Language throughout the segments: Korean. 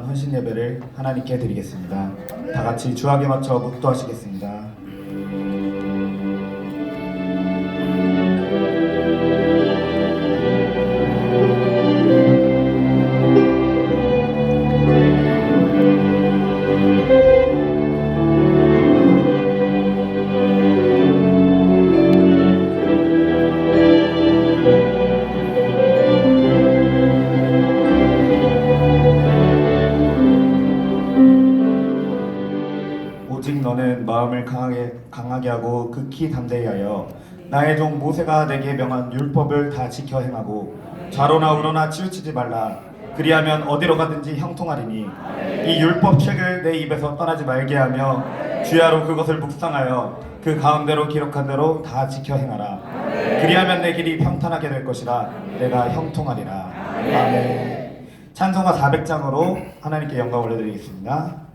헌신 예배를 하나님께 드리겠습니다. 다 같이 주악에 맞춰 묵도하시겠습니다. 오직 너는 마음을 강하게 하고 극히 담대히 하여 나의 종 모세가 내게 명한 율법을 다 지켜 행하고 좌로나 우로나 치우치지 말라. 그리하면 어디로 가든지 형통하리니 이 율법 책을 내 입에서 떠나지 말게 하며 주야로 그것을 묵상하여 그 가운데로 기록한 대로 다 지켜 행하라. 그리하면 내 길이 평탄하게 될 것이라. 내가 형통하리라. 아멘. 찬송가 400장으로 하나님께 영광 올려드리겠습니다.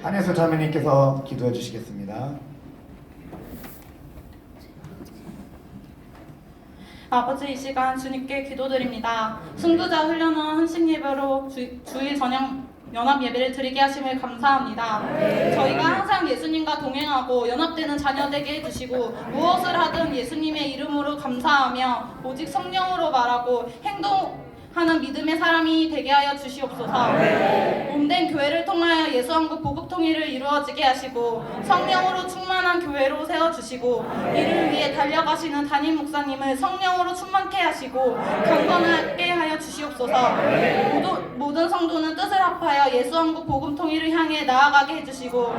한예수 자매님께서 기도해 주시겠습니다. 아버지, 이 시간 주님께 기도드립니다. 순교자 훈련원 헌신 예배로 주일 저녁 연합 예배를 드리게 하심을 감사합니다. 저희가 항상 예수님과 동행하고 연합되는 자녀 되게 해주시고 무엇을 하든 예수님의 이름으로 감사하며 오직 성령으로 말하고 행동하는 믿음의 사람이 되게 하여 주시옵소서. 몸된 교회를 통하여 예수왕국 복음 통일을 이루어지게 하시고 성령으로 충만한 교회로 세워주시고 이를 위해 달려가시는 담임 목사님을 성령으로 충만케 하시고 강건하게 하여 주시옵소서. 모든 성도는 뜻을 합하여 예수왕국 복음 통일을 향해 나아가게 해주시고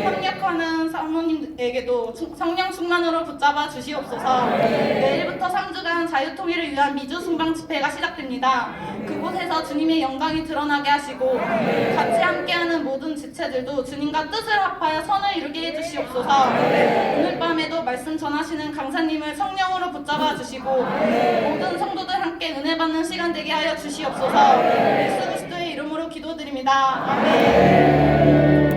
협력하는 사모님에게도 성령 충만으로 붙잡아 주시옵소서. 내일부터 3주간 자유통일을 위한 미주 순방 집회가 시작됩니다. 그곳에서 주님의 영광이 드러나게 하시고 같이 함께하는 모든 지체들도 주님과 뜻을 합하여 선을 이루게 해주시옵소서. 오늘 밤에도 말씀 전하시는 강사님을 성령으로 붙잡아 주시고 모든 성도들 함께 은혜 받는 시간 되게 하여 주시옵소서. 예수 그리스도의 이름으로 기도드립니다. 아멘.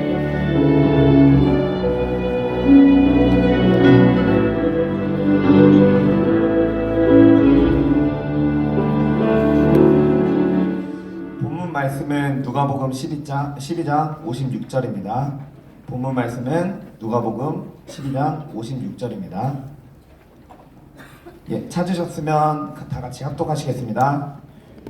말씀은 누가복음 12장 56절입니다. 본문 말씀은 누가복음 12장 56절입니다. 예, 찾으셨으면 다 같이 합독하시겠습니다.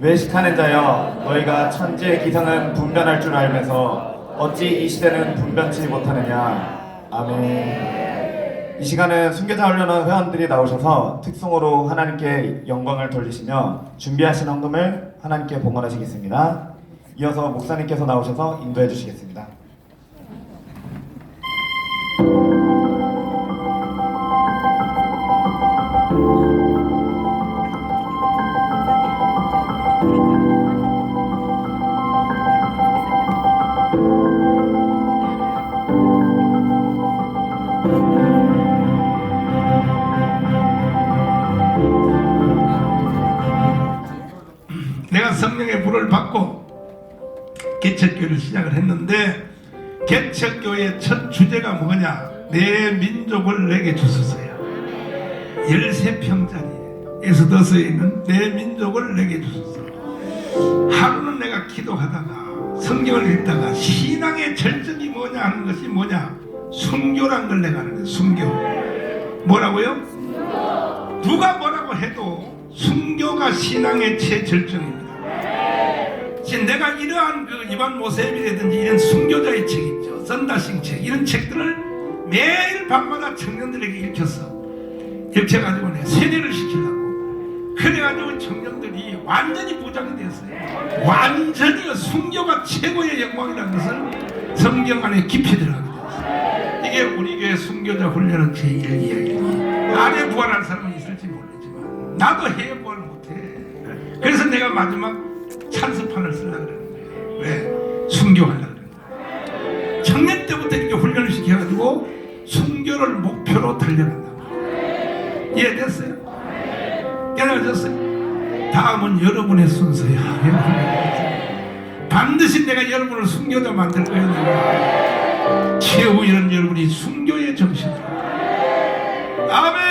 외식하는 자여, 너희가 천지의 기상은 분변할 줄 알면서 어찌 이 시대는 분변치 못하느냐. 아멘. 이 시간은 순교자 훈련원 회원들이 나오셔서 특송으로 하나님께 영광을 돌리시며 준비하신 헌금을 하나님께 봉헌하시겠습니다. 이어서 목사님께서 나오셔서 인도해 주시겠습니다. 내가 성령의 불을 받고 개척교회를 시작을 했는데 개척교회의 첫 주제가 뭐냐? 내 민족을 내게 주소서야. 13평짜리 에스더서에 있는 내 민족을 내게 주소서. 하루는 내가 기도하다가 성경을 읽다가 신앙의 절정이 뭐냐 하는 것이 뭐냐? 순교란 걸 내가 아는 거야. 순교. 뭐라고요? 누가 뭐라고 해도 순교가 신앙의 최절정입니다. 지금 내가 이러한 그 이반 모세비라든지 이런 순교자의 책 있죠. 썬다싱 책 이런 책들을 매일 밤마다 청년들에게 읽혀가지고 내가 세뇌를 시키려고 그래가지고 청년들이 완전히 부장이 됐어요. 완전히 순교가 최고의 영광이라는 것을 성경 안에 깊이 들어가게 됐어요. 이게 우리 교회 순교자 훈련은 제1이야기예요. 안에 부활할 사람은 있을지 모르지만 나도 해 부활 못해. 그래서 내가 마지막 찬스판을 쓰려고 그러는 거예요. 왜? 순교하려고 그러는 거예요. 청년 때부터 이렇게 훈련을 시켜가지고 순교를 목표로 달려간다고. 이해됐어요? 깨달으셨어요? 다음은 여러분의 순서야. 반드시 내가 여러분을 순교자 만들 거예요. 내가. 최후 이런 여러분이 순교의 정신이에요. 아멘.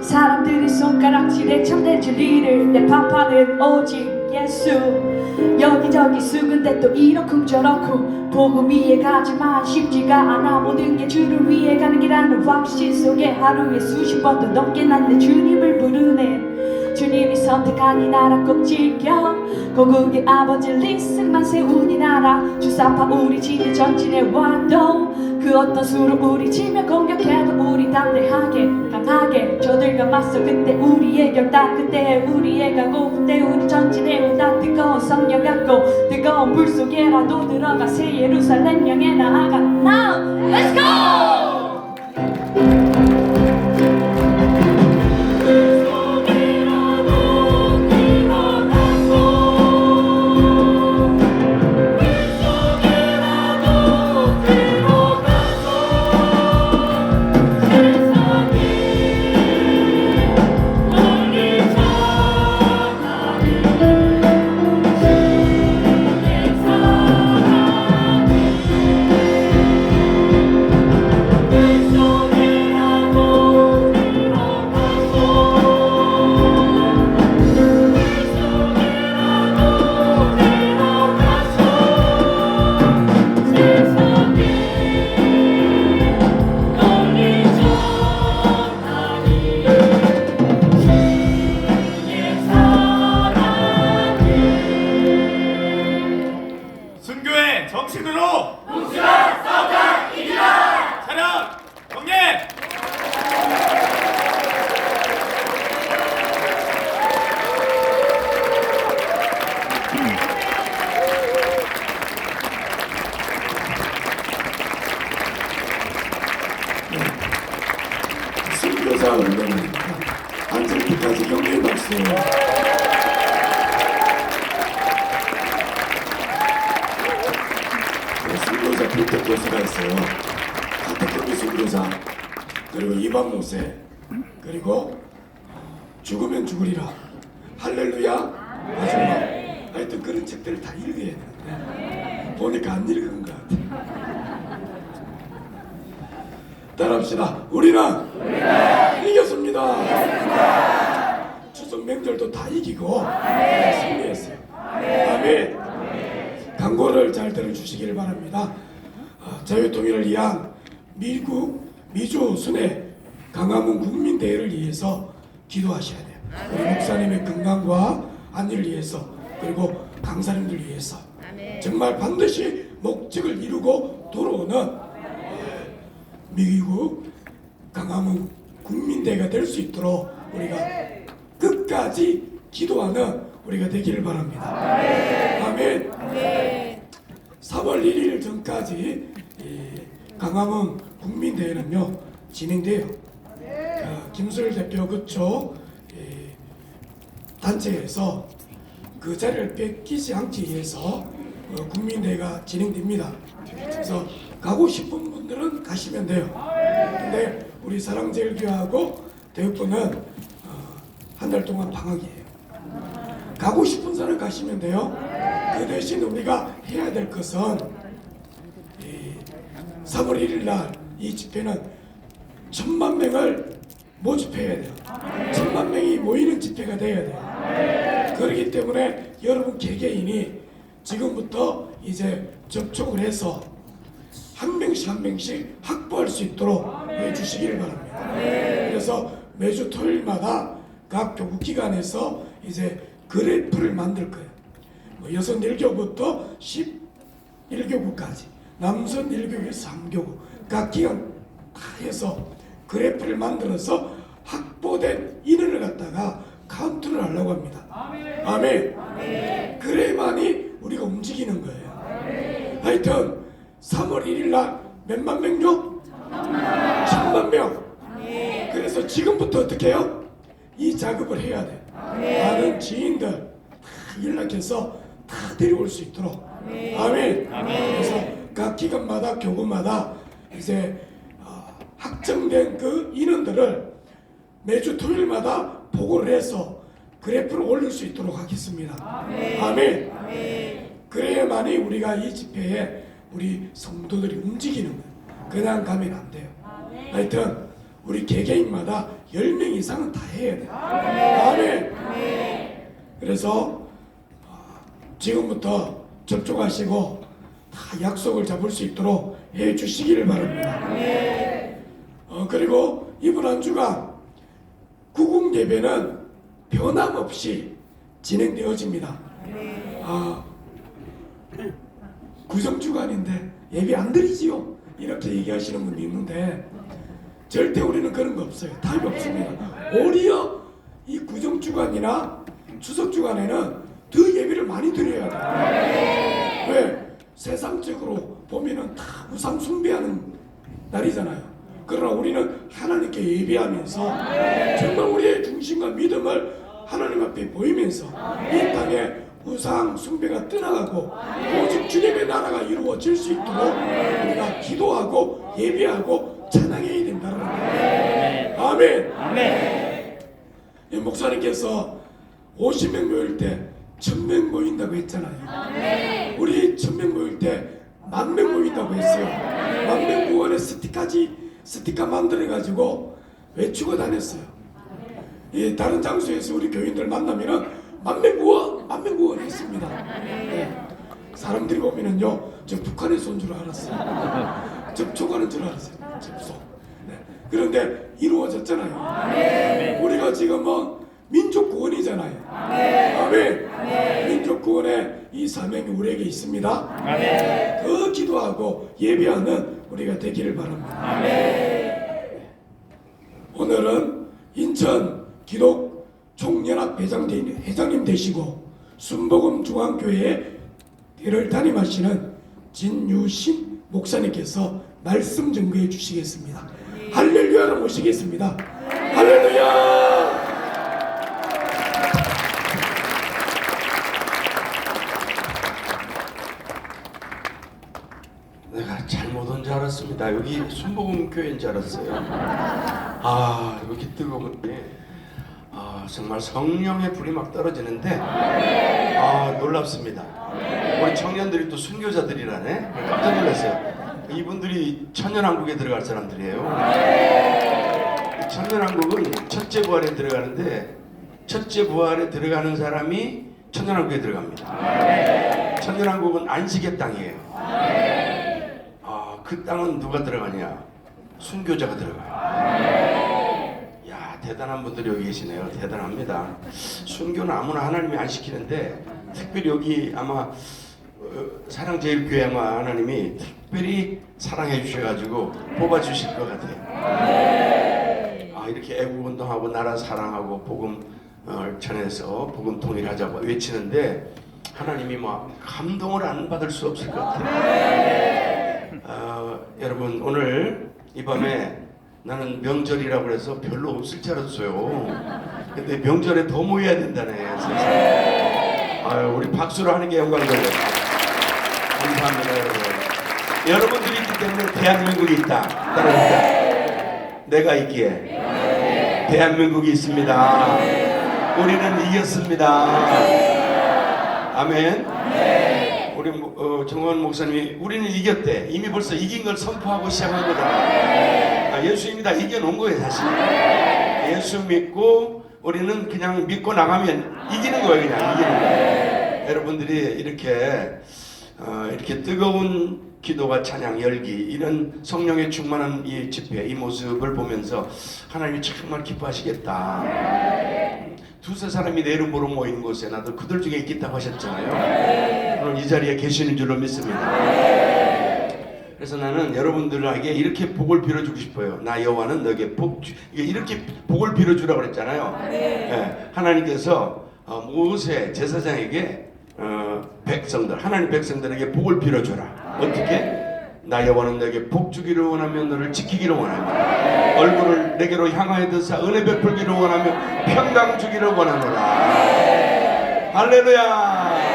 사람들이 손가락질에 참된 진리를 내 판판은 오직 예수. 여기저기 수근데 또 이렇쿵 저렇쿵 복음 위에 가지만 쉽지가 않아. 모든 게 주를 위해 가는 길라는 확신 속에 하루에 수십 번도 넘게 난 내 주님을 부르네. 주님이 선택한 이 나라 꼭 지켜. 고국의 아버지 리스만 세운 이 나라. 주사파 우리 지대 전진에 와도 그 어떤 수로 우리 치며 공격해도 우리 담대하게 강하게 저들과 맞서. 그때 우리의 결단, 그때 우리의 각오, 그때 우리 전진해 온다. 뜨거운 성령 갖고 뜨거운 불 속에라도 들어가 새 예루살렘 향해 나아가. Now let's go! 있어요. 태권도 선교사, 그리고 이방 모세, 그리고 죽으면 죽으리라, 할렐루야, 마지막. 하여튼 그런 책들을 다 읽어야 되는데 보니까 안 읽은 것 같아. 따라합시다. 우리는 이겼습니다. 추석 명절도 다 이기고 승리했어요. 아멘. 광고를 잘 들어주시길 바랍니다. 자유통일을 위한 미주 순회 강화문 국민대회를 위해서 기도하셔야 돼요. 우리 목사님의 건강과 안위를 위해서, 그리고 강사님들 위해서 정말 반드시 목적을 이루고 돌아오는 미국 강화문 국민대회가 될 수 있도록 우리가 끝까지 기도하는 우리가 되기를 바랍니다. 아멘. 3월 1일 전까지 강화문 국민대회는요 진행돼요. 김수일 대표 그쪽 단체에서 그 자리를 뺏기지 않기 위해서 국민대회가 진행됩니다. 그래서 가고 싶은 분들은 가시면 돼요. 근데 우리 사랑제일교회하고 대육부는 한 달 동안 방학이에요. 가고 싶은 사람 가시면 돼요. 그 대신 우리가 해야 될 것은 3월 1일 날 이 집회는 1000만 명을 모집해야 돼요. 1000만 명이 모이는 집회가 돼야 돼요. 그렇기 때문에 여러분 개개인이 지금부터 이제 접촉을 해서 한 명씩 확보할 수 있도록 해주시기를 바랍니다. 그래서 매주 토요일마다 각 교구기관에서 이제 그래프를 만들 거예요. 여성 1교부터 11교구까지, 남성 1교구에서 3교구 각 기관 다 해서 그래프를 만들어서 확보된 인원을 갖다가 카운트를 하려고 합니다. 아멘. 그래야만이 우리가 움직이는 거예요. 하여튼 3월 1일 날 몇만 명요? 1000만 명. 그래서 지금부터 어떻게 해요? 이 작업을 해야 돼. 많은 지인들 다 연락해서 다 데려올 수 있도록. 아멘. 그래서 각 기관마다 교구마다 이제 확정된 그 인원들을 매주 토요일마다 보고를 해서 그래프를 올릴 수 있도록 하겠습니다. 아멘. 그래야만이 우리가 이 집회에 우리 성도들이 움직이는 거예요. 그냥 가면 안 돼요. 하여튼 우리 개개인마다 10명 이상은 다 해야 돼요. 아멘. 그래서 지금부터 접촉하시고 다 약속을 잡을 수 있도록 해주시기를 바랍니다. 그리고 이번 한 주간 구국 예배는 변함없이 진행되어집니다. 구정주간인데 예배 안 드리지요? 이렇게 얘기하시는 분이 있는데 절대 우리는 그런 거 없어요. 답이 없습니다. 오히려 이 구정주간이나 추석주간에는 더 예배를 많이 드려야 돼요. 왜? 세상적으로 보면은 다 우상 숭배하는 날이잖아요. 그러나 우리는 하나님께 예배하면서 정말 우리의 중심과 믿음을 하나님 앞에 보이면서 이 땅에 우상 숭배가 떠나가고 오직 주님의 나라가 이루어질 수 있도록 우리가 기도하고 예배하고 찬양해야 된다는 거예요. 아멘. 아멘. 목사님께서 50명 모일 때 1000명 모인다고 했잖아요. 우리 1000명 모일 때 10,000명 모인다고 했어요. 10,000명 구원에 스티커 만들어가지고 외치고 다녔어요. 다른 장소에서 우리 교인들 만나면은 10,000명 구원 했습니다. 네. 사람들이 보면은요, 저 북한에서 온 줄 알았어요. 접촉하는 줄 알았어요. 접속. 네. 그런데 이루어졌잖아요. 우리가 지금은 민족 구원이잖아요. 아멘. 민족 구원의 이 사명이 우리에게 있습니다. 더 기도하고 예배하는 우리가 되기를 바랍니다. 오늘은 인천 기독 총연합 회장님 되시고 순복음 중앙교회에 대를 담임하시는 진유신 목사님께서 말씀 증거해 주시겠습니다. 할렐루야를 모시겠습니다. 할렐루야. 내가 잘못 온 줄 알았어. 알았습니다. 여기 순복음 교회인 줄 알았어요. 아, 여기 뜨거운데, 아, 정말 성령의 불이 막 떨어지는데, 아, 놀랍습니다. 우리 청년들이 또 순교자들이라네. 깜짝 놀랐어요. 이분들이 천년왕국에 들어갈 사람들이에요. 천년왕국은 첫째 부활에 들어가는데, 첫째 부활에 들어가는 사람이 천년왕국에 들어갑니다. 천년왕국은 안식의 땅이에요. 아, 그 땅은 누가 들어가냐? 순교자가 들어가요. 야, 대단한 분들이 여기 계시네요. 대단합니다. 순교는 아무나 하나님이 안 시키는데, 특별히 여기 아마 사랑제일교회 아마 하나님이 특별히 사랑해 주셔가지고 뽑아 주실 것 같아요. 아, 이렇게 애국운동하고 나라 사랑하고 복음 전해서 복음 통일하자고 외치는데 하나님이 막 감동을 안 받을 수 없을 것 같아요. 여러분, 오늘 이 밤에 나는 명절이라고 그래서 별로 없을 줄 알았어요. 근데 명절에 더 모여야 된다네. 세상에. 우리 박수로 하는 게 영광이에요. 감사합니다, 여러분. 여러분들이 있기 때문에 대한민국이 있다. 따라합니다. 내가 있기에 대한민국이 있습니다. 우리는 이겼습니다. 아멘. 우리 정원 목사님이 우리는 이겼대. 이미 벌써 이긴 걸 선포하고 시작한 거다. 예수님이 다 이겨놓은 거예요, 사실. 예수 믿고 우리는 그냥 믿고 나가면 이기는 거예요, 그냥 이기는 거예요. 여러분들이 이렇게 뜨거운 기도와 찬양, 열기, 이런 성령의 충만한 이 집회, 이 모습을 보면서 하나님이 정말 기뻐하시겠다. 두세 사람이 내 이름으로 모이는 곳에 나도 그들 중에 있겠다고 하셨잖아요. 오늘 이 자리에 계시는 줄로 믿습니다. 그래서 나는 여러분들에게 이렇게 복을 빌어주고 싶어요. 나 여호와는 너에게 이렇게 복을 빌어주라고 그랬잖아요. 네, 하나님께서 모세 제사장에게 백성들, 하나님 백성들에게 복을 빌어줘라. 어떻게? 나 여호와는 너에게 복 주기를 원하며 너를 지키기를 원하며 얼굴을 내게로 향하여 드사 은혜 베풀기를 원하며 평강 주기를 원하노라. 할렐루야.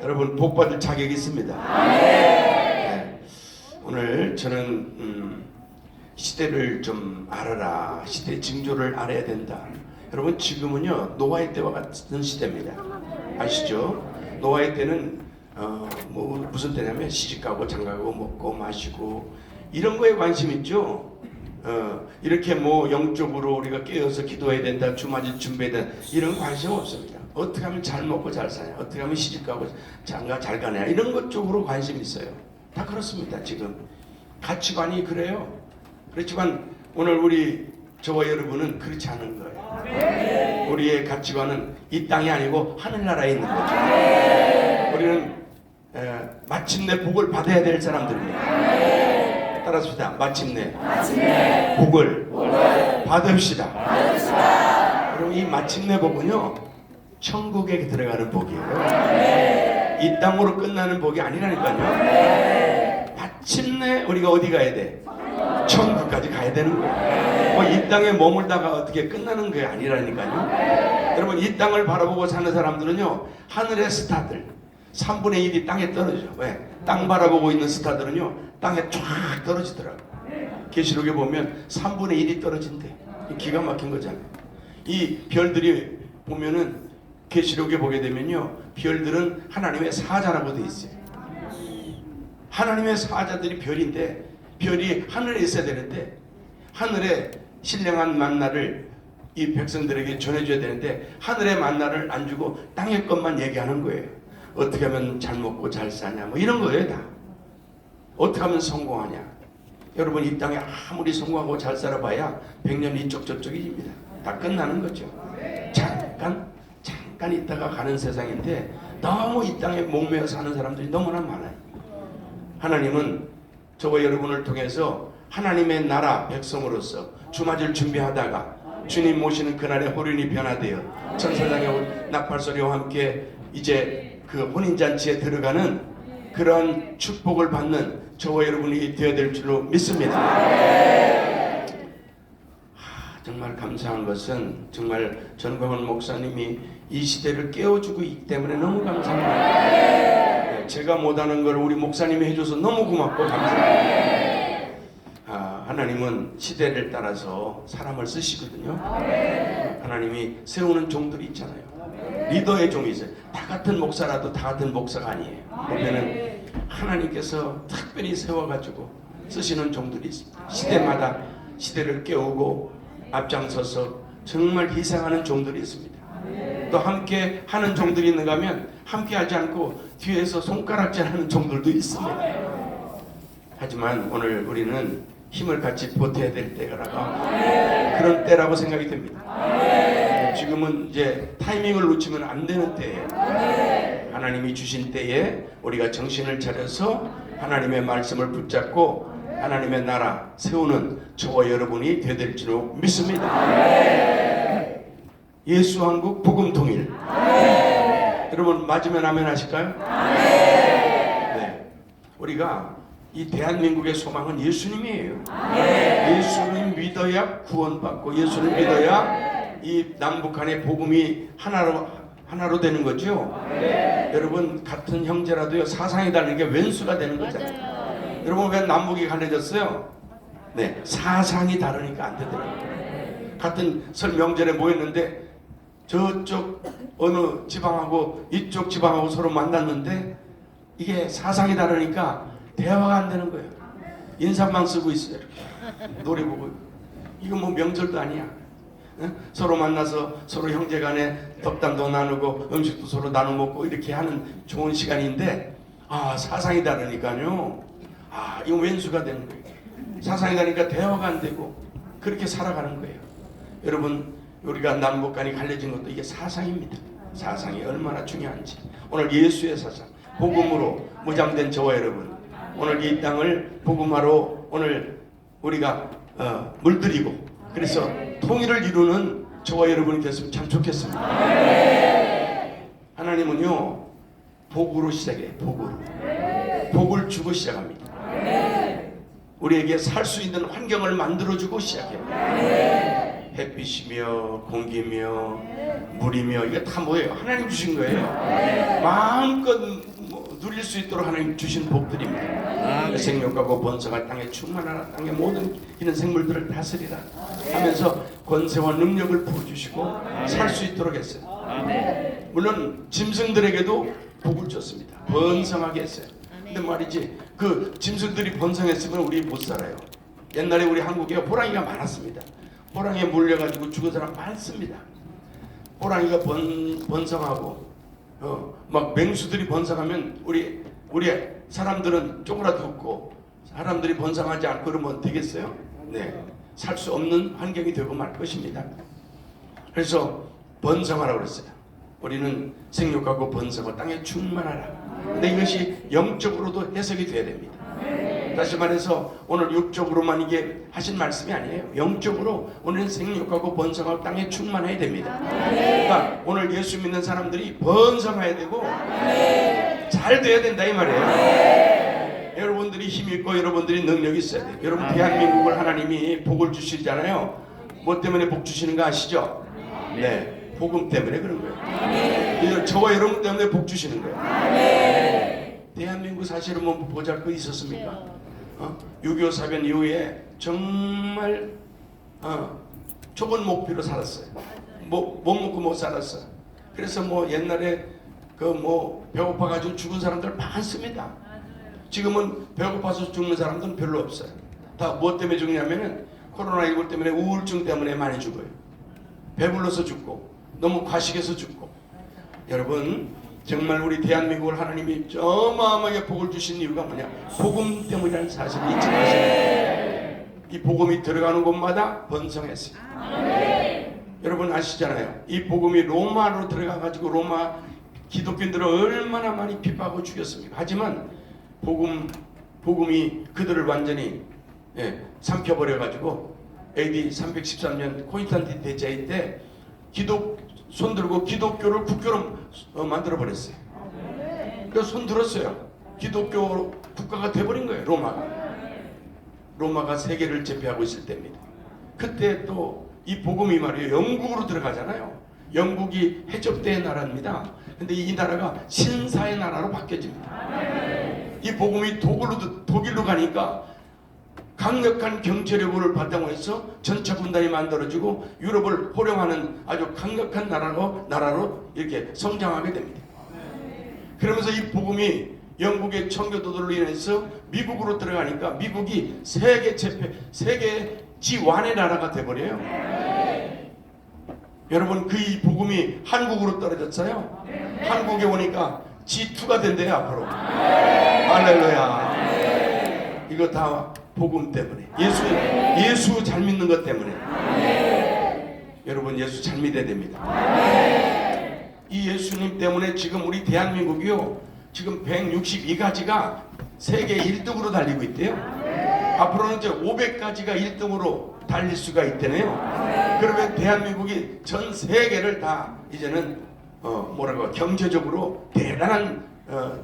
여러분, 복 받을 자격이 있습니다. 네. 오늘 저는 시대를 좀 알아라, 시대의 징조를 알아야 된다. 여러분, 지금은요 노아의 때와 같은 시대입니다. 아시죠? 노아의 때는 무슨 때냐면 시집가고 장가가고 먹고 마시고 이런 거에 관심 있죠. 이렇게 영적으로 우리가 깨어서 기도해야 된다, 주맞이 준비해야 된다, 이런 관심 없습니다. 어떻게 하면 잘 먹고 잘 사냐, 어떻게 하면 시집가고 장가 잘 가냐, 이런 것 쪽으로 관심이 있어요. 다 그렇습니다. 지금 가치관이 그래요. 그렇지만 오늘 저와 여러분은 그렇지 않은 거예요. 우리의 가치관은 이 땅이 아니고 하늘나라에 있는 거죠. 우리는 마침내 복을 받아야 될 사람들입니다. 따라합시다. 마침내 복을 받읍시다. 그럼 이 마침내 복은요 천국에 들어가는 복이에요. 이 땅으로 끝나는 복이 아니라니까요. 마침내 우리가 어디 가야 돼? 천국까지 가야 되는 거예요. 이 땅에 머물다가 어떻게 끝나는 게 아니라니까요. 여러분, 이 땅을 바라보고 사는 사람들은요 하늘의 스타들 3분의 1이 땅에 떨어져. 왜? 땅 바라보고 있는 스타들은요 땅에 쫙 떨어지더라고. 계시록에 보면 3분의 1이 떨어진대. 기가 막힌 거잖아요. 이 별들이 보면은 계시록에 보게 되면요 별들은 하나님의 사자라고 돼 있어요. 하나님의 사자들이 별인데, 별이 하늘에 있어야 되는데 하늘에 신령한 만나를 이 백성들에게 전해줘야 되는데 하늘의 만나를 안 주고 땅의 것만 얘기하는 거예요. 어떻게 하면 잘 먹고 잘 사냐, 이런 거예요. 다 어떻게 하면 성공하냐. 여러분, 이 땅에 아무리 성공하고 잘 살아봐야 100년 이쪽 저쪽입니다. 다 끝나는 거죠. 잠깐 있다가 가는 세상인데 너무 이 땅에 목매어 사는 사람들이 너무나 많아요. 하나님은 저와 여러분을 통해서 하나님의 나라 백성으로서 주맞을 준비하다가 주님 모시는 그날의 호련이 변화되어 천사장의 나팔소리와 함께 이제 그 혼인잔치에 들어가는 그런 축복을 받는 저와 여러분이 되어야 될 줄로 믿습니다. 정말 감사한 것은 정말 전광훈 목사님이 이 시대를 깨워주고 있기 때문에 너무 감사합니다. 제가 못하는 걸 우리 목사님이 해줘서 너무 고맙고 감사합니다. 하나님은 시대를 따라서 사람을 쓰시거든요. 하나님이 세우는 종들이 있잖아요. 리더의 종이 있어요. 다 같은 목사라도 다 같은 목사가 아니에요. 보면은 하나님께서 특별히 세워가지고 쓰시는 종들이 있습니다. 시대마다 시대를 깨우고 앞장서서 정말 희생하는 종들이 있습니다. 또 함께 하는 종들이 있는가 하면 함께 하지 않고 뒤에서 손가락질하는 종들도 있습니다. 하지만 오늘 우리는 힘을 같이 보태야 될 때라가 그런 때라고 생각이 됩니다. 지금은 이제 타이밍을 놓치면 안 되는 때예요. 하나님이 주신 때에 우리가 정신을 차려서 하나님의 말씀을 붙잡고 하나님의 나라 세우는 저와 여러분이 되될 줄 믿습니다. 예수 한국 복음 통일. 여러분 맞으면 아멘 하실까요? 네. 우리가 이 대한민국의 소망은 예수님이에요. 예수님 믿어야 구원받고 예수를 믿어야 이 남북한의 복음이 하나로 되는 거죠. 여러분 같은 형제라도요 사상이 다른 게 왼수가 되는 거잖아요. 여러분 왜 남북이 갈라졌어요? 네, 사상이 다르니까 안 되더라고요. 같은 설 명절에 모였는데 저쪽 어느 지방하고 이쪽 지방하고 서로 만났는데 이게 사상이 다르니까 대화가 안 되는 거예요. 인사만 쓰고 있어요. 노래 보고. 이거 뭐 명절도 아니야. 서로 만나서 서로 형제간에 덕담도 나누고 음식도 서로 나눠 먹고 이렇게 하는 좋은 시간인데 사상이 다르니까요. 이거 왼수가 되는 거예요. 사상이 다르니까 대화가 안 되고 그렇게 살아가는 거예요. 여러분 우리가 남북간이 갈려진 것도 이게 사상입니다. 사상이 얼마나 중요한지. 오늘 예수의 사상, 복음으로 무장된 저와 여러분 오늘 이 땅을 복음화로 오늘 우리가 물들이고 그래서 통일을 이루는 저와 여러분이 됐으면 참 좋겠습니다. 하나님은요 복으로 시작해요. 복으로 복을 주고 시작합니다. 우리에게 살 수 있는 환경을 만들어주고 시작해요. 햇빛이며 공기며 물이며 이게 다 뭐예요? 하나님 주신 거예요. 마음껏 누릴 수 있도록 하나님 주신 복들입니다. 생육하고 번성할 땅에 충만하라. 땅의 모든 이런 생물들을 다스리라 하면서 권세와 능력을 부어주시고 살 수 있도록 했어요. 물론 짐승들에게도 복을 줬습니다. 번성하게 했어요. 근데 말이지 그 짐승들이 번성했으면 우리 못 살아요. 옛날에 우리 한국에 호랑이가 많았습니다. 호랑이에 물려가지고 죽은 사람 많습니다. 호랑이가 번성하고 막 맹수들이 번성하면 우리 사람들은 쪼그라들고 사람들이 번성하지 않고 그러면 되겠어요? 네, 살 수 없는 환경이 되고 말 것입니다. 그래서 번성하라고 그랬어요. 우리는 생육하고 번성하고 땅에 충만하라. 근데 이것이 영적으로도 해석이 돼야 됩니다. 다시 말해서 오늘 육적으로만 이게 하신 말씀이 아니에요. 영적으로 오늘은 생육하고 번성하고 땅에 충만해야 됩니다. 그러니까 오늘 예수 믿는 사람들이 번성해야 되고 잘 돼야 된다 이 말이에요. 여러분들이 힘 있고 여러분들이 능력이 있어야 돼요. 여러분 대한민국을 하나님이 복을 주시잖아요. 뭐 때문에 복 주시는 거 아시죠? 네, 복음 때문에 그런 거예요. 저와 여러분 때문에 복 주시는 거예요. 대한민국 사실은 뭐 보잘것 있었습니까? 6.25 사변 이후에 정말 좁은 목표로 살았어요. 못 먹고 못 살았어요. 그래서 뭐 옛날에 그 뭐 배고파가지고 죽은 사람들 많습니다. 지금은 배고파서 죽는 사람들은 별로 없어요. 다 뭐 때문에 죽냐면은 코로나19 때문에 우울증 때문에 많이 죽어요. 배불러서 죽고 너무 과식해서 죽고. 여러분 정말 우리 대한민국을 하나님이 어마어마하게 복을 주신 이유가 뭐냐? 복음 때문이라는 사실을 잊지 마세요. 이 복음이 들어가는 곳마다 번성했어요. 여러분 아시잖아요. 이 복음이 로마로 들어가가지고 로마 기독교인들을 얼마나 많이 핍박하고 죽였습니까? 하지만 복음이 그들을 완전히 삼켜버려가지고 AD 313년 콘스탄틴 대제의 때 손 들고 기독교를 국교로 만들어 버렸어요. 그래서 손 들었어요. 기독교 국가가 돼버린 거예요. 로마가 세계를 제패하고 있을 때입니다. 그때 또 이 복음이 말이에요. 영국으로 들어가잖아요. 영국이 해적대의 나라입니다. 근데 이 나라가 신사의 나라로 바뀌어집니다. 이 복음이 독일로 가니까 강력한 경제력을 바탕으로 해서 전차 군단이 만들어지고 유럽을 호령하는 아주 강력한 나라로 이렇게 성장하게 됩니다. 그러면서 이 복음이 영국의 청교도들로 인해서 미국으로 들어가니까 미국이 세계 G1의 나라가 돼버려요. 여러분 그 이 복음이 한국으로 떨어졌어요. 한국에 오니까 G2가 된대요 앞으로. 할렐루야. 이거 다 복음 때문에, 예수 잘 믿는 것 때문에. 여러분 예수 잘 믿어야 됩니다. 이 예수님 때문에 지금 우리 대한민국이요, 지금 162가지가 세계 1등으로 달리고 있대요. 앞으로는 이제 500가지가 1등으로 달릴 수가 있대네요. 그러면 대한민국이 전 세계를 다 이제는 경제적으로 대단한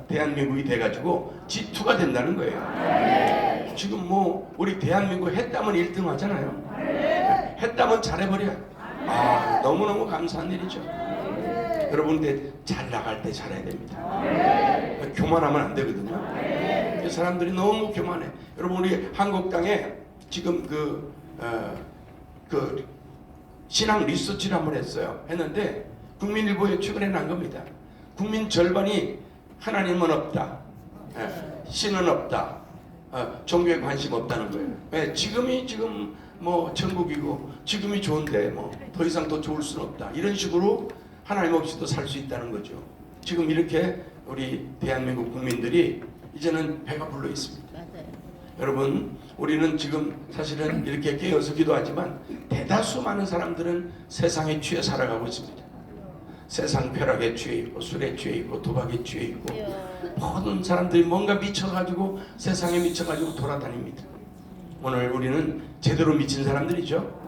대한민국이 돼가지고 G2가 된다는 거예요. 지금 뭐 우리 대한민국 했다면 1등 하잖아요. 했다면 잘해버려. 너무너무 감사한 일이죠. 여러분 근데 잘 나갈 때 잘해야 됩니다. 교만하면 안 되거든요. 사람들이 너무 교만해. 여러분 우리 한국 땅에 지금 그 신앙 리서치를 한번 했는데 국민일보에 최근에 난 겁니다. 국민 절반이 하나님은 없다, 신은 없다, 종교에 관심 없다는 거예요. 왜? 지금 뭐 천국이고 지금이 좋은데 뭐 더 이상 더 좋을 수는 없다, 이런 식으로 하나님 없이도 살 수 있다는 거죠. 지금 이렇게 우리 대한민국 국민들이 이제는 배가 불러 있습니다. 여러분 우리는 지금 사실은 이렇게 깨어서 기도하지만 대다수 많은 사람들은 세상에 취해 살아가고 있습니다. 세상 쾌락에 취해 있고 술에 취해 있고 도박에 취해 있고 모든 사람들이 뭔가 미쳐가지고 세상에 미쳐가지고 돌아다닙니다. 오늘 우리는 제대로 미친 사람들이죠.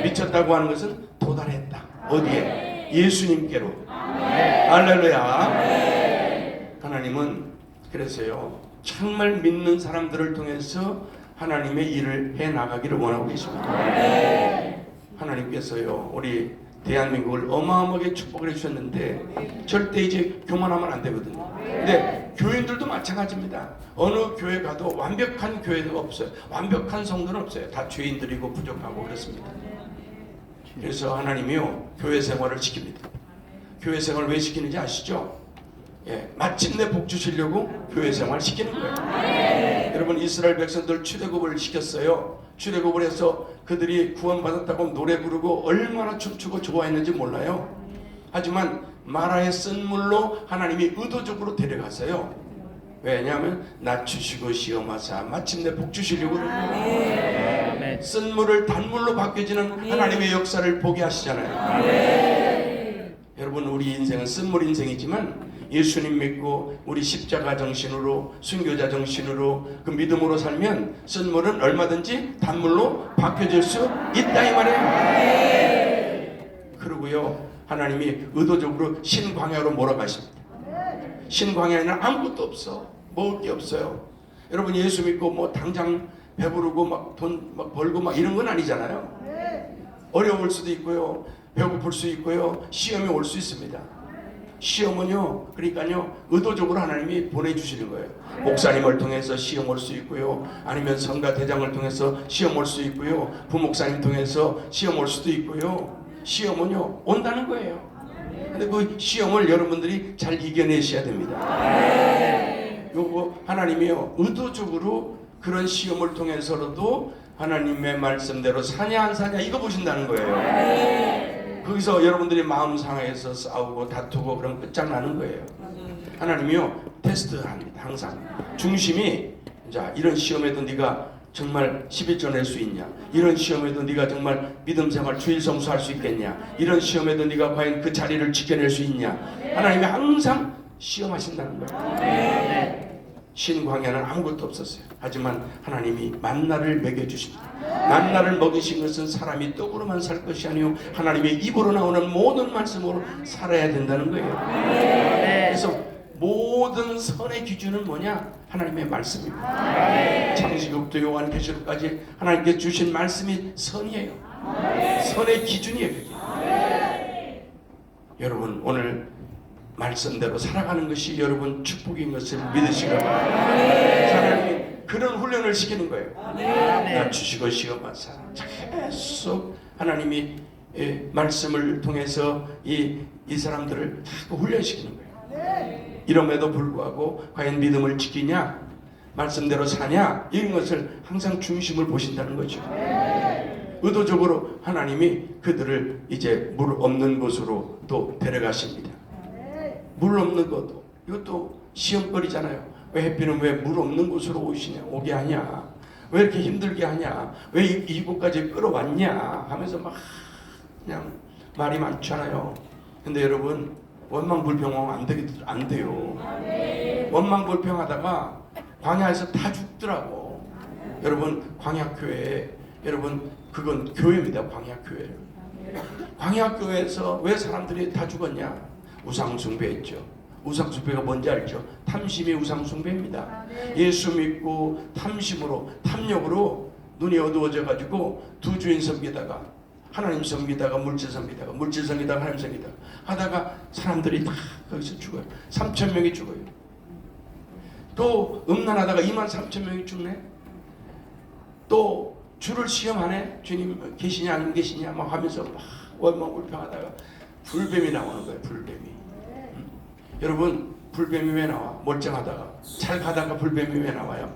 미쳤다고 하는 것은 도달했다. 어디에? 예수님께로. 할렐루야. 하나님은 그래서요 정말 믿는 사람들을 통해서 하나님의 일을 해나가기를 원하고 계십니다. 하나님께서요 우리 대한민국을 어마어마하게 축복을 해주셨는데 절대 이제 교만하면 안 되거든요. 근데 교인들도 마찬가지입니다. 어느 교회 가도 완벽한 교회가 없어요. 완벽한 성도는 없어요. 다 죄인들이고 부족하고 그렇습니다. 그래서 하나님이요 교회 생활을 시킵니다. 교회 생활을 왜 시키는지 아시죠? 마침내 복 주시려고 교회 생활 시키는 거예요. 여러분 이스라엘 백성들 출애굽을 시켰어요. 출애굽을 해서 그들이 구원받았다고 노래 부르고 얼마나 춤추고 좋아했는지 몰라요. 하지만 마라의 쓴 물로 하나님이 의도적으로 데려갔어요. 왜냐하면 낮추시고 시험하사 마침내 복 주시려고 그러는 거예요. 쓴 물을 단물로 바뀌어지는 하나님의 역사를 보게 하시잖아요. 여러분 우리 인생은 쓴물 인생이지만 예수님 믿고 우리 십자가 정신으로 순교자 정신으로 그 믿음으로 살면 쓴물은 얼마든지 단물로 바뀌어질 수 있다 이 말이에요. 그리고요 하나님이 의도적으로 신광야로 몰아가십니다. 신광야에는 아무것도 없어. 먹을 게 없어요. 여러분 예수 믿고 뭐 당장 배부르고 막 돈 막 벌고 막 이런 건 아니잖아요. 어려울 수도 있고요, 배고플 수 있고요, 시험이 올 수 있습니다. 시험은요, 그러니까요, 의도적으로 하나님이 보내주시는 거예요. 목사님을 통해서 시험 올 수 있고요, 아니면 성가 대장을 통해서 시험 올 수 있고요, 부목사님 통해서 시험 올 수도 있고요. 시험은요, 온다는 거예요. 근데 그 시험을 여러분들이 잘 이겨내셔야 됩니다. 요거 하나님이요, 의도적으로 그런 시험을 통해서라도 하나님의 말씀대로 사냐 안 사냐 이거 보신다는 거예요. 거기서 여러분들이 마음 상해서 싸우고 다투고 그러면 끝장나는 거예요. 하나님이요 테스트합니다. 항상 중심이 자 이런 시험에도 네가 정말 11조 낼 수 있냐, 이런 시험에도 네가 정말 믿음 생활 주일 성수할 수 있겠냐, 이런 시험에도 네가 과연 그 자리를 지켜낼 수 있냐, 하나님이 항상 시험하신다는 거예요. 신광야는 아무것도 없었어요. 하지만 하나님이 만나를 먹여주십니다. 만나를 먹이신 것은 사람이 떡으로만 살 것이 아니요 하나님의 입으로 나오는 모든 말씀으로 살아야 된다는 거예요. 그래서 모든 선의 기준은 뭐냐? 하나님의 말씀입니다. 창세기부터 요한계시록까지 하나님께 주신 말씀이 선이에요. 선의 기준이에요. 그게. 여러분 오늘 말씀대로 살아가는 것이 여러분 축복인 것을 믿으시고 하나님이 그런 훈련을 시키는 거예요. 낮추시고 시험하사 계속 하나님이 말씀을 통해서 이 사람들을 자꾸 훈련시키는 거예요. 이럼에도 불구하고 과연 믿음을 지키냐, 말씀대로 사냐, 이런 것을 항상 중심을 보신다는 거죠. 의도적으로 하나님이 그들을 이제 물 없는 곳으로 또 데려가십니다. 물 없는 것도 이것도 시험거리잖아요. 왜 해피는 왜 물 없는 곳으로 오게 하냐, 왜 이렇게 힘들게 하냐, 왜 이곳까지 끌어왔냐 하면서 막 그냥 말이 많잖아요. 근데 여러분 원망불평하면 안 돼요. 원망불평하다가 광야에서 다 죽더라고. 여러분 광야교회, 여러분 그건 교회입니다. 광야교회. 광야교회에서 왜 사람들이 다 죽었냐? 우상숭배했죠. 우상숭배가 뭔지 알죠? 탐심이 우상숭배입니다. 예수 믿고 탐심으로, 탐욕으로 눈이 어두워져 가지고 두 주인 섬기다가 하나님 섬기다가 물질 섬기다가 물질 섬기다가 하나님 섬기다가 하다가 사람들이 다 거기서 죽어요. 3,000명이 죽어요. 또 음란하다가 23,000명이 죽네. 또 주를 시험하네. 주님 계시냐 안 계시냐 막 하면서 막 원망불평하다가 불뱀이 나오는 거예요. 불뱀이. 여러분 불뱀이 왜 나와? 멀쩡하다가 잘 가다가 불뱀이 왜 나와요?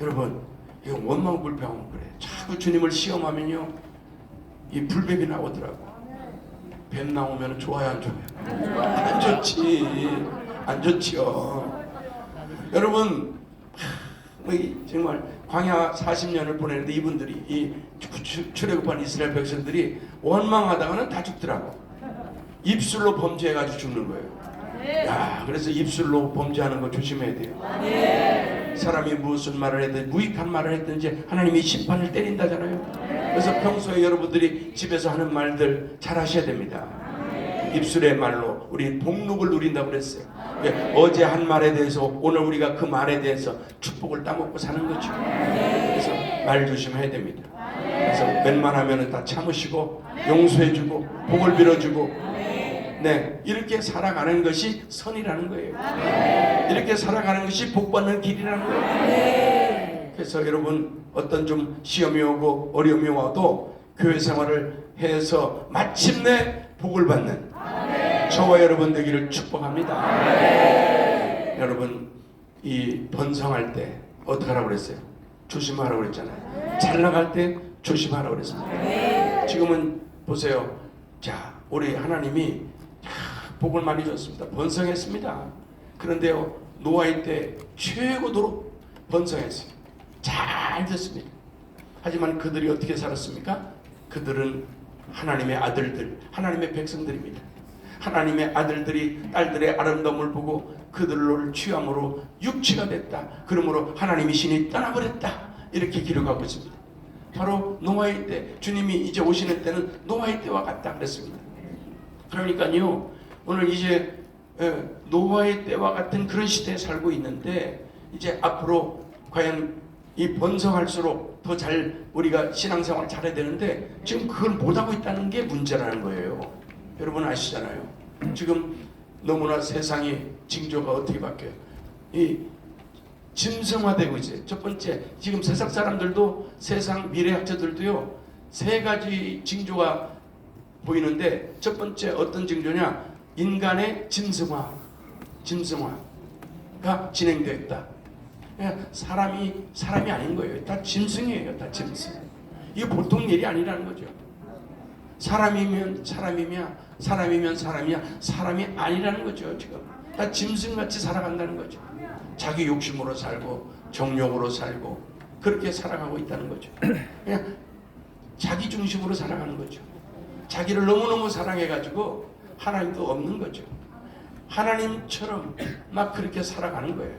여러분 이거 원망불평하면 그래. 자꾸 주님을 시험하면요 이 불뱀이 나오더라고. 뱀 나오면 좋아요 안 좋아요? 안 좋지. 안 좋지요. 여러분 정말 광야 40년을 보내는데 이분들이 이 출애굽한 이스라엘 백성들이 원망하다가는 다 죽더라고. 입술로 범죄해가지고 죽는 거예요. 야, 그래서 입술로 범죄하는 거 조심해야 돼요. 사람이 무슨 말을 했든지 무익한 말을 했든지 하나님이 심판을 때린다잖아요. 그래서 평소에 여러분들이 집에서 하는 말들 잘 하셔야 됩니다. 입술의 말로 우리 복록을 누린다고 그랬어요. 어제 한 말에 대해서 오늘 우리가 그 말에 대해서 축복을 따먹고 사는 거죠. 그래서 말 조심해야 됩니다. 그래서 웬만하면 다 참으시고 용서해주고 복을 빌어주고 네, 이렇게 살아가는 것이 선이라는 거예요. 이렇게 살아가는 것이 복받는 길이라는 거예요. 그래서 여러분 어떤 좀 시험이 오고 어려움이 와도 교회 생활을 해서 마침내 복을 받는 저와 여러분 되기를 축복합니다. 여러분 이 번성할 때 어떻게 하라고 그랬어요? 조심하라고 그랬잖아요. 잘 나갈 때 조심하라고 그랬습니다. 지금은 보세요. 자, 우리 하나님이 복을 많이 줬습니다. 번성했습니다. 그런데요 노아의 때 최고도로 번성했어요. 잘 됐습니다. 하지만 그들이 어떻게 살았습니까? 그들은 하나님의 아들들, 하나님의 백성들입니다. 하나님의 아들들이 딸들의 아름다움을 보고 그들을 취함으로 육체가 됐다. 그러므로 하나님이 신이 떠나버렸다. 이렇게 기록하고 있습니다. 바로 노아의 때, 주님이 이제 오시는 때는 노아의 때와 같다 그랬습니다. 그러니까요 오늘 이제 노아의 때와 같은 그런 시대에 살고 있는데 이제 앞으로 과연 이 번성할수록 더 잘 우리가 신앙생활을 잘해야 되는데 지금 그걸 못하고 있다는 게 문제라는 거예요. 여러분 아시잖아요. 지금 너무나 세상이 징조가 어떻게 바뀌어요? 이 짐승화되고 있어요. 첫 번째 지금 세상 사람들도 세상 미래학자들도요 3가지 징조가 보이는데 첫 번째 어떤 징조냐? 인간의 짐승화가 진행되어 있다. 사람이 아닌 거예요. 다 짐승이에요. 다 짐승. 이게 보통 일이 아니라는 거죠. 사람이면 사람이야, 사람이 아니라는 거죠. 지금 다 짐승같이 살아간다는 거죠. 자기 욕심으로 살고 정욕으로 살고 그렇게 살아가고 있다는 거죠. 그냥 자기 중심으로 살아가는 거죠. 자기를 너무너무 사랑해가지고 하나님도 없는 거죠. 하나님처럼 막 그렇게 살아가는 거예요.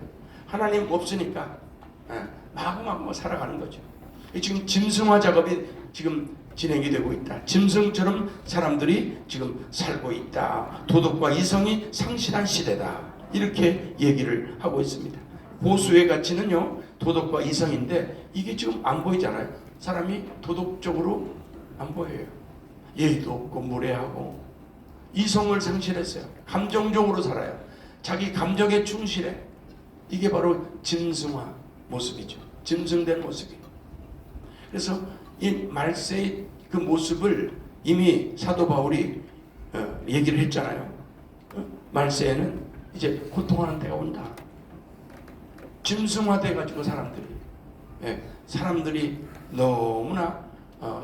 하나님 없으니까 마구마구 살아가는 거죠. 지금 짐승화 작업이 지금 진행이 되고 있다. 짐승처럼 사람들이 지금 살고 있다. 도덕과 이성이 상실한 시대다. 이렇게 얘기를 하고 있습니다. 보수의 가치는요 도덕과 이성인데 이게 지금 안 보이잖아요. 사람이 도덕적으로 안 보여요. 예의도 없고 무례하고 이성을 상실했어요. 감정적으로 살아요. 자기 감정에 충실해. 이게 바로 짐승화 모습이죠. 짐승된 모습이에요. 그래서 이 말세의 그 모습을 이미 사도 바울이 얘기를 했잖아요. 말세에는 이제 고통하는 때가 온다. 짐승화돼 가지고 사람들이 너무나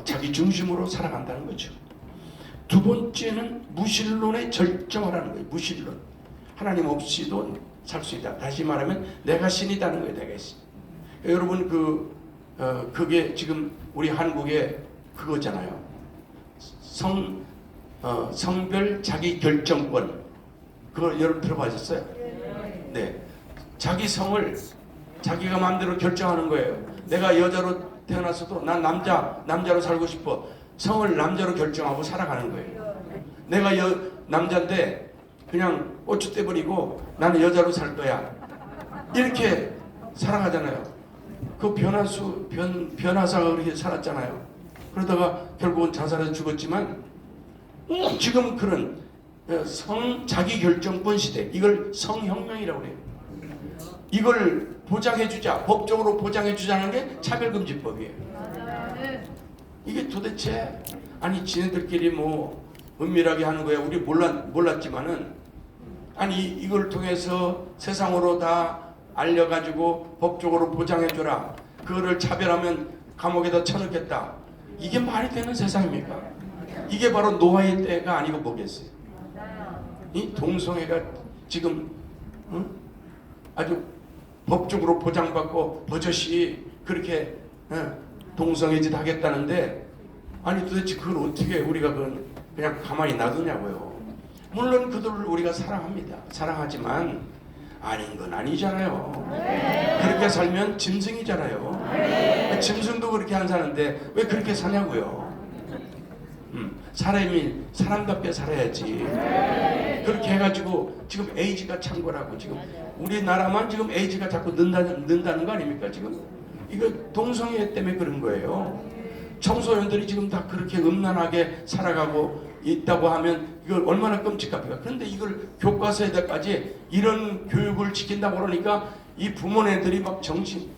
자기 중심으로 살아간다는 거죠. 두 번째는 무신론의 절정화라는 거예요. 무신론. 하나님 없이도 살 수 있다. 다시 말하면 내가 신이다는 거예요. 내가 신. 여러분 그게 지금 우리 한국의 그거잖아요. 성별 자기 결정권. 그걸 여러분 들어보셨어요? 네. 자기 성을 자기가 마음대로 결정하는 거예요. 내가 여자로 태어났어도 난 남자로 살고 싶어. 성을 남자로 결정하고 살아가는 거예요. 내가 남자인데 그냥 고추 떼버리고 나는 여자로 살 거야. 이렇게 살아가잖아요. 그 변화사가 그렇게 살았잖아요. 그러다가 결국은 자살해서 죽었지만 지금 그런 자기결정권 시대, 이걸 성혁명이라고 해요. 이걸 보장해주자, 법적으로 보장해주자는 게 차별금지법이에요. 이게 도대체 아니 지네들끼리 뭐 은밀하게 하는 거야. 우리 몰랐지만은 아니 이걸 통해서 세상으로 다 알려가지고 법적으로 보장해줘라. 그거를 차별하면 감옥에다 쳐넣겠다. 이게 말이 되는 세상입니까? 이게 바로 노아의 때가 아니고 뭐겠어요? 이 동성애가 지금 아주 법적으로 보장받고 버젓이 그렇게 동성애짓 하겠다는데 아니 도대체 그걸 어떻게 우리가 그냥 가만히 놔두냐고요. 물론 그들을 우리가 사랑합니다. 사랑하지만 아닌 건 아니잖아요. 그렇게 살면 짐승이잖아요. 짐승도 그렇게 안 사는데 왜 그렇게 사냐고요. 사람이 사람답게 살아야지. 그렇게 해가지고 지금 에이즈가 창궐하고 지금 우리나라만 지금 에이즈가 자꾸 는다는 거 아닙니까 지금? 이거 동성애 때문에 그런 거예요. 청소년들이 지금 다 그렇게 음란하게 살아가고 있다고 하면 이걸 얼마나 끔찍합니까? 그런데 이걸 교과서에다까지 이런 교육을 시킨다고 그러니까 이 부모네들이 막 정신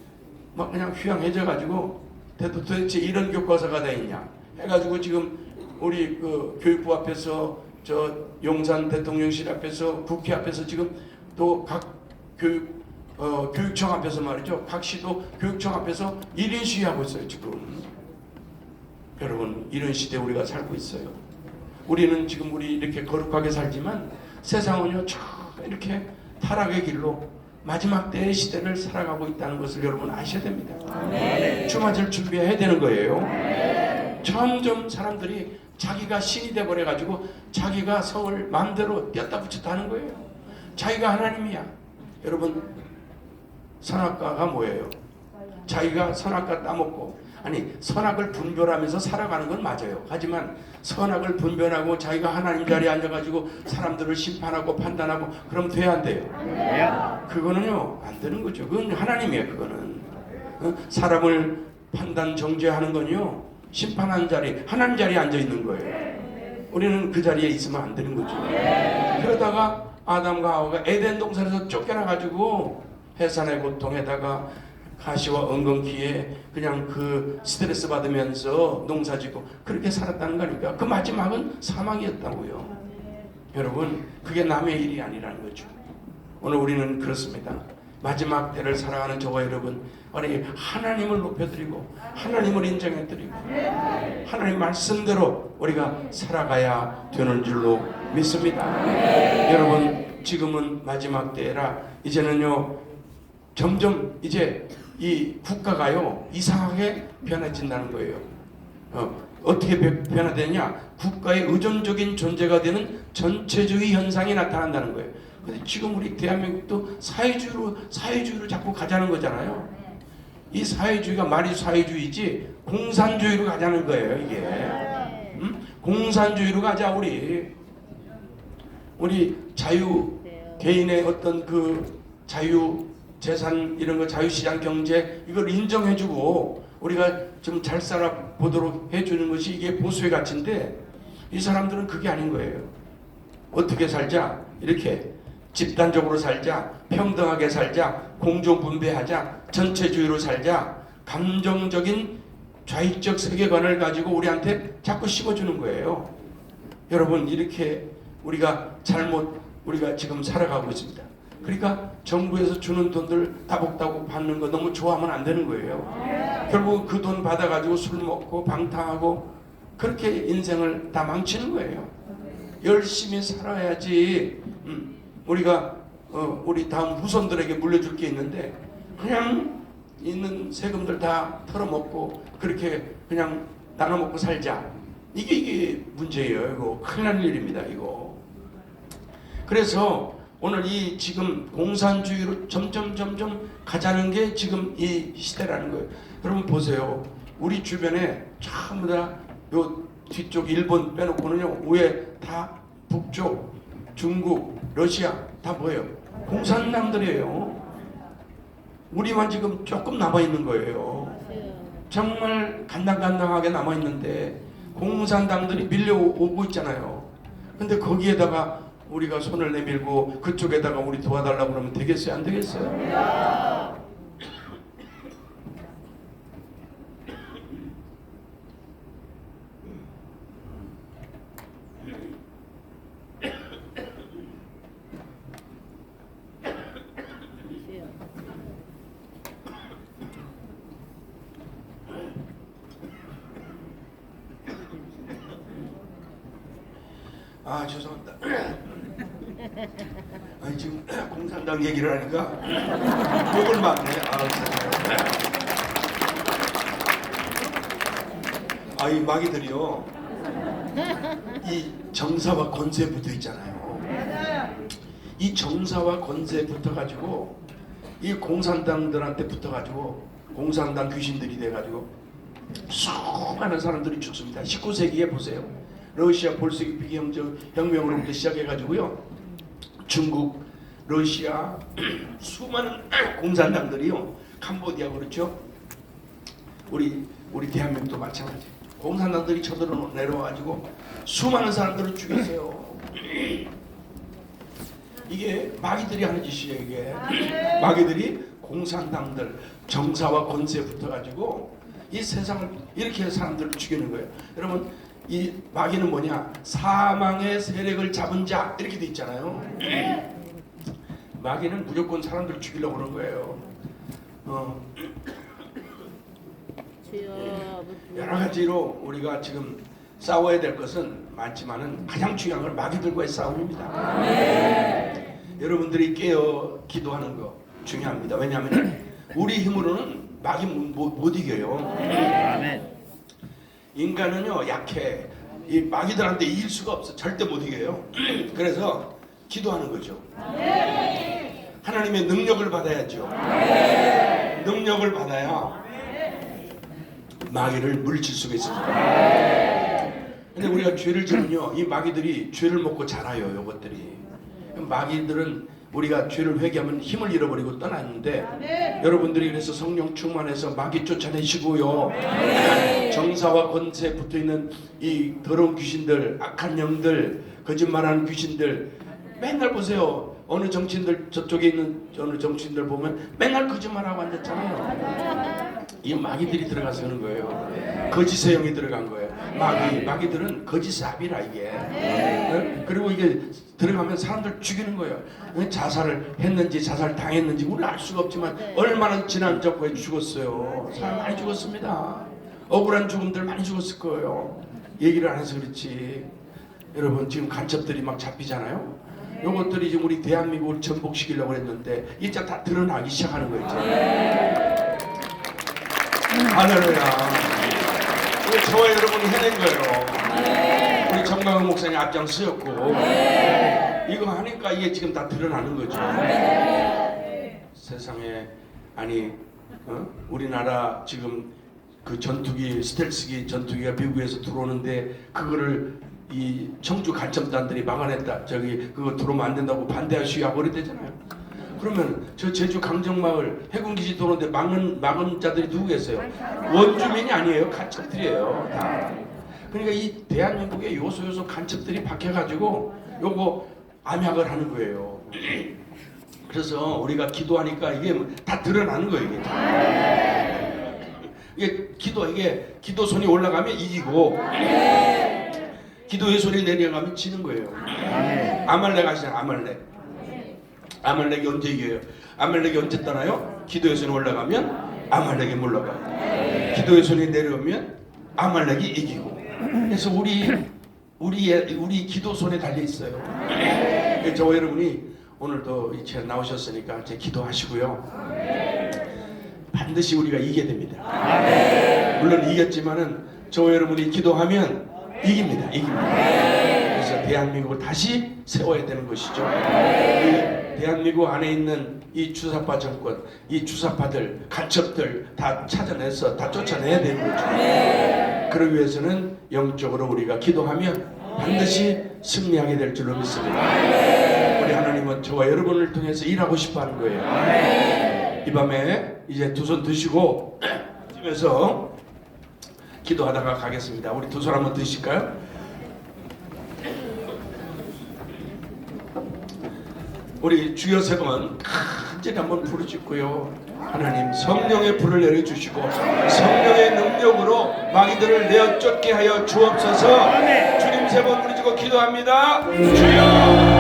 막 그냥 휘황해져 가지고 도대체 이런 교과서가 다 있냐 해가지고 지금 우리 그 교육부 앞에서 저 용산 대통령실 앞에서 국회 앞에서 지금 또 각 교육청 앞에서 말이죠. 각 시도 교육청 앞에서 1인 시위하고 있어요 지금. 여러분 이런 시대에 우리가 살고 있어요. 우리는 지금 이렇게 거룩하게 살지만 세상은요 저 이렇게 타락의 길로 마지막 때의 시대를 살아가고 있다는 것을 여러분 아셔야 됩니다. 주맞을 준비해야 되는 거예요. 점점 사람들이 자기가 신이 돼버려 가지고 자기가 성을 마음대로 떼었다 붙였다 하는 거예요. 자기가 하나님이야. 여러분 선악과가 뭐예요? 자기가 선악과 따먹고 아니 선악을 분별하면서 살아가는 건 맞아요. 하지만 선악을 분별하고 자기가 하나님 자리에 앉아가지고 사람들을 심판하고 판단하고 그럼 돼야 안 돼요? 그거는요 안 되는 거죠. 그건 하나님이에요. 그거는 사람을 판단 정죄하는 건요 심판하는 자리 하나님 자리에 앉아 있는 거예요. 우리는 그 자리에 있으면 안 되는 거죠. 그러다가 아담과 하와가 에덴 동산에서 쫓겨나가지고 해산의 고통에다가 가시와 엉겅퀴에 그냥 그 스트레스 받으면서 농사짓고 그렇게 살았다는 거니까 그 마지막은 사망이었다고요. 여러분 그게 남의 일이 아니라는 거죠. 오늘 우리는 그렇습니다. 마지막 때를 살아가는 저와 여러분 아니 하나님을 높여드리고 하나님을 인정해드리고 하나님 말씀대로 우리가 살아가야 되는 줄로 믿습니다. 여러분 지금은 마지막 때라 이제는요 점점 이제 이 국가가요 이상하게 변해진다는 거예요. 어떻게 변화되냐? 국가의 의존적인 존재가 되는 전체주의 현상이 나타난다는 거예요. 근데 지금 우리 대한민국도 사회주의로 자꾸 가자는 거잖아요. 이 사회주의가 말이 사회주의지 공산주의로 가자는 거예요. 이게 공산주의로 가자. 우리 자유 개인의 어떤 그 자유 재산 이런 거 자유시장 경제 이걸 인정해주고 우리가 좀 잘 살아보도록 해주는 것이 이게 보수의 가치인데 이 사람들은 그게 아닌 거예요. 어떻게 살자? 이렇게 집단적으로 살자, 평등하게 살자, 공정분배하자, 전체주의로 살자, 감정적인 좌익적 세계관을 가지고 우리한테 자꾸 심어주는 거예요. 여러분, 이렇게 우리가 지금 살아가고 있습니다. 그러니까 정부에서 주는 돈들 따복따복 받는 거 너무 좋아하면 안 되는 거예요. 결국 그 돈 받아가지고 술 먹고 방탕하고 그렇게 인생을 다 망치는 거예요. 열심히 살아야지. 우리가 우리 다음 후손들에게 물려줄 게 있는데 그냥 있는 세금들 다 털어먹고 그렇게 그냥 나눠먹고 살자. 이게 문제예요. 이거 큰일 날 일입니다. 이거. 그래서 오늘 이 지금 공산주의로 점점 가자는 게 지금 이 시대라는 거예요. 여러분 보세요. 우리 주변에 전부 다 요 뒤쪽 일본 빼놓고는요, 위에 다 북쪽, 중국, 러시아 다 뭐예요? 공산당들이에요. 우리만 지금 조금 남아있는 거예요. 정말 간당간당하게 남아있는데 공산당들이 밀려오고 있잖아요. 근데 거기에다가 우리가 손을 내밀고 그쪽에다가 우리 도와달라고 그러면 되겠어요? 안 되겠어요? 아, 죄송합니다. 아니, 지금 공산당 얘기를 하니까 욕을 맞네. 이 마귀들이요, 이 정사와 권세에 붙어 있잖아요. 이 정사와 권세에 붙어가지고 이 공산당들한테 붙어가지고 공산당 귀신들이 돼가지고 수많은 사람들이 죽습니다. 19세기에 보세요. 러시아 볼세비키 혁명으로부터 시작해가지고요, 중국, 러시아 수많은 공산당들이요, 캄보디아 그렇죠. 우리 대한민국도 마찬가지. 공산당들이 쳐들어 내려와가지고 수많은 사람들을 죽였어요. 이게 마귀들이 하는 짓이에요. 이게 마귀들이 공산당들 정사와 권세에 붙어가지고 이 세상을 이렇게 사람들을 죽이는 거예요. 여러분, 이 마귀는 뭐냐? 사망의 세력을 잡은 자 이렇게 돼 있잖아요. 마귀는 무조건 사람들을 죽이려고 그런 거예요. 여러 가지로 우리가 지금 싸워야 될 것은 많지만은 가장 중요한 건 마귀들과의 싸움입니다. 여러분들이 깨어 기도하는 거 중요합니다. 왜냐하면 우리 힘으로는 마귀 못 이겨요. 인간은요 약해. 이 마귀들한테 이길 수가 없어. 절대 못 이겨요. 그래서 기도하는 거죠. 하나님의 능력을 받아야죠. 능력을 받아야 마귀를 물리칠 수가 있습니다. 근데 우리가 죄를 지면요, 이 마귀들이 죄를 먹고 자라요. 요것들이. 마귀들은 우리가 죄를 회개하면 힘을 잃어버리고 떠났는데, 여러분들이 그래서 성령 충만해서 마귀 쫓아내시고요, 정사와 권세에 붙어있는 이 더러운 귀신들, 악한 영들, 거짓말하는 귀신들, 맨날 보세요. 어느 정치인들, 저쪽에 있는 어느 정치인들 보면 맨날 거짓말하고 앉았잖아요. 이 마귀들이 들어가서 그런 거예요. 거짓의 영이 들어간 거예요. 마귀들은 거짓의 합이라 이게. 그리고 이게 들어가면 사람들 죽이는 거예요. 자살을 했는지 자살 당했는지 우리는 알 수가 없지만 얼마나 지난 적후에 죽었어요. 사람 많이 죽었습니다. 억울한 죽음들 많이 죽었을 거예요. 얘기를 안 해서 그렇지. 여러분, 지금 간첩들이 막 잡히잖아요. 요것들이 지금 우리 대한민국을 전복시키려고 했는데 이제 다 드러나기 시작하는 거예요. 할렐루야. 우리 저와 여러분이 해낸 거예요. 우리 정강훈 목사님 앞장서였고, 이거 하니까 이게 지금 다 드러나는 거죠. 세상에, 아니, 우리나라 지금 그 전투기, 스텔스기 전투기가 미국에서 들어오는데 그거를 이 청주 간첩단들이 막아냈다. 그거 들어오면 안 된다고 반대할 시위하고 그랬대잖아요. 그러면 저 제주 강정마을 해군기지 들어오는데 막은 자들이 누구 계세요? 원주민이 아니에요. 간첩들이에요. 다. 그러니까 이 대한민국의 요소 간첩들이 박혀가지고 요거 암약을 하는 거예요. 그래서 우리가 기도하니까 이게 다 드러나는 거예요. 이게 다. 이게 기도 손이 올라가면 이기고 기도의 손이 내려가면 지는 거예요. 아말렉 아시잖아요. 아말렉이 언제 이겨요? 아말렉이 언제 떠나요? 기도의 손이 올라가면 아말렉이 물러가요. 기도의 손이 내려오면 아말렉이 이기고. 그래서 우리 기도 손에 달려 있어요. 저와 여러분이 오늘도 이제 나오셨으니까 이제 기도하시고요. 반드시 우리가 이겨야 됩니다. 물론 이겼지만은 저와 여러분이 기도하면 이깁니다. 그래서 대한민국을 다시 세워야 되는 것이죠. 이 대한민국 안에 있는 이 주사파 정권, 이 주사파들, 간첩들 다 찾아내서 다 쫓아내야 되는 거죠. 그러기 위해서는 영적으로 우리가 기도하면 반드시 승리하게 될 줄로 믿습니다. 우리 하나님은 저와 여러분을 통해서 일하고 싶어 하는 거예요. 이 밤에 이제 두 손 드시고 뛰면서 기도하다가 가겠습니다. 우리 두 손 한번 드실까요? 우리 주여 세 번 간절히 한번 부르짖고요. 하나님 성령의 불을 내려주시고 성령의 능력으로 마귀들을 내어 쫓게 하여 주옵소서. 주님 세 번 부르짖고 기도합니다. 주여